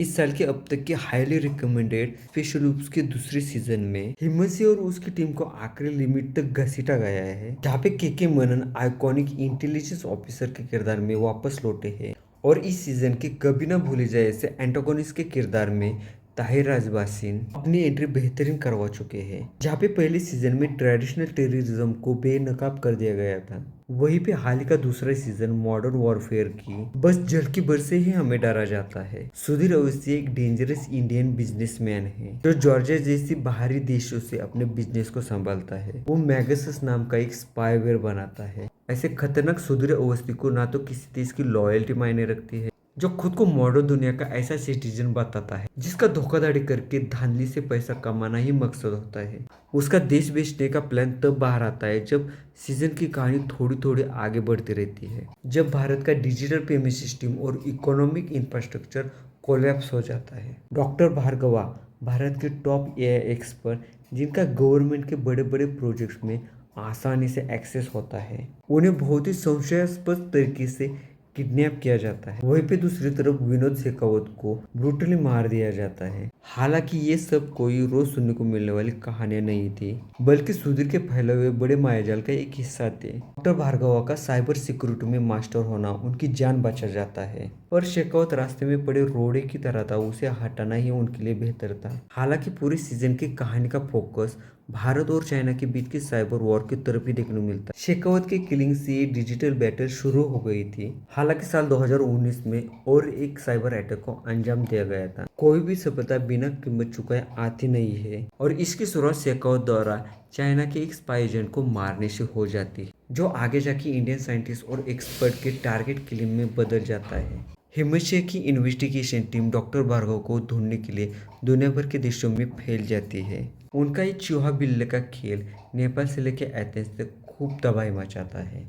इस साल के अब तक के हाईली रिकमेंडेड स्पेशल ओप्स के दूसरे सीजन में हिम्मत सिंह और उसकी टीम को आखिरी लिमिट तक घसीटा गया है, जहाँ पे के मनन आइकॉनिक इंटेलिजेंस ऑफिसर के किरदार में वापस लौटे हैं और इस सीजन के कभी ना भूले जाए ऐसे एंटागोनिस्ट के किरदार में ताहिर राजबासिन अपनी एंट्री बेहतरीन करवा चुके हैं। जहाँ पे पहले सीजन में ट्रेडिशनल टेररिज्म को बेनकाब कर दिया गया था, वहीं पे हाल ही का दूसरा सीजन मॉडर्न वॉरफेयर की बस झलकी भर से ही हमें डरा जाता है। सुधीर अवस्थी एक डेंजरस इंडियन बिजनेसमैन है जो जॉर्जिया जैसी बाहरी देशों से अपने बिजनेस को संभालता है। वो मैगसस नाम का एक स्पाईवेयर बनाता है। ऐसे खतरनाक सुधीर अवस्थी को ना तो किसी देश की लॉयल्टी मायने रखती है, जो खुद को मॉडर्न दुनिया का ऐसा सिटीजन बताता है जिसका धोखाधड़ी करके धांधली से पैसा कमाना ही मकसद होता है। उसका देश बेचने का प्लान तब बाहर आता है जब सीजन की कहानी थोड़ी थोड़ी आगे बढ़ती रहती है, जब भारत का डिजिटल पेमेंट सिस्टम और इकोनॉमिक इंफ्रास्ट्रक्चर कोलैप्स हो जाता है। डॉक्टर भार्गवा भारत के टॉप एआई एक्सपर्ट, जिनका गवर्नमेंट के बड़े बड़े प्रोजेक्ट्स में आसानी से एक्सेस होता है, उन्हें बहुत ही संशयास्पद तरीके से किडनैप किया जाता है। वहीं पे दूसरी तरफ विनोद शेखावत को ब्रूटली मार दिया जाता है। हालांकि ये सब कोई रोज सुनने को मिलने वाली कहानियां नहीं थी, बल्कि सुधीर के फैले हुए बड़े मायाजाल का एक हिस्सा थे। डॉक्टर भार्गवा का साइबर सिक्योरिटी में मास्टर होना उनकी जान बचा जाता है, और शेखावत रास्ते में पड़े रोड़े की तरह था, उसे हटाना ही उनके लिए बेहतर था। हालांकि पूरी सीजन की कहानी का फोकस भारत और चाइना के बीच के साइबर वॉर की तरफ ही देखने को मिलता है। शेखावत के किलिंग से ये डिजिटल बैटल शुरू हो गई थी। हालांकि साल 2019 में और एक साइबर अटैक को अंजाम दिया गया था। कोई भी सफलता बिना कीमत चुकाए आती नहीं है, और इसकी शुरुआत शेखावत द्वारा चाइना के एक स्पाई एजेंट को मारने से हो जाती है, जो आगे जाके इंडियन साइंटिस्ट और एक्सपर्ट के टारगेट किलिंग में बदल जाता है। हिम्मत सिंह की इन्वेस्टिगेशन टीम डॉक्टर भार्गव को ढूंढने के लिए दुनिया भर के देशों में फैल जाती है। उनका ये चूहा बिल्ली का खेल नेपाल से लेकर एथेंस तक खूब तबाही मचाता है।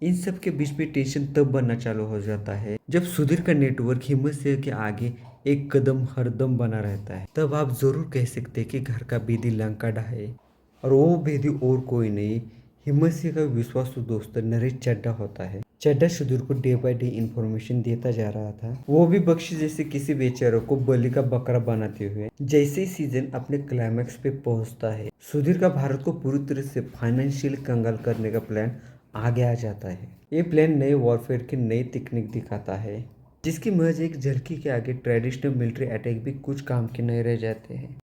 इन सब के बीच में टेंशन तब बनना चालू हो जाता है जब सुधीर का नेटवर्क हिम्मत सिंह के आगे एक कदम हरदम बना रहता है। तब आप जरूर कह सकते हैं कि घर का भेदी लंका ढाए, और वो भेदी और कोई नहीं, हिम्मत सिंह का विश्वासु दोस्त नरेश चड्ढा होता है। चड्ढा सुधीर को डे बाय डे इन्फॉर्मेशन देता जा रहा था, वो भी बख्शी जैसे किसी बेचारे को बलि का बकरा बनाते हुए। जैसे ही सीजन अपने क्लाइमैक्स पे पहुंचता है, सुधीर का भारत को पूरी तरह से फाइनेंशियल कंगाल करने का प्लान आगे आ जाता है। ये प्लान नए वॉरफेयर की नई टेक्निक दिखाता है, जिसकी महज एक झलकी के आगे ट्रेडिशनल मिलिट्री अटैक भी कुछ काम के नहीं रह जाते हैं।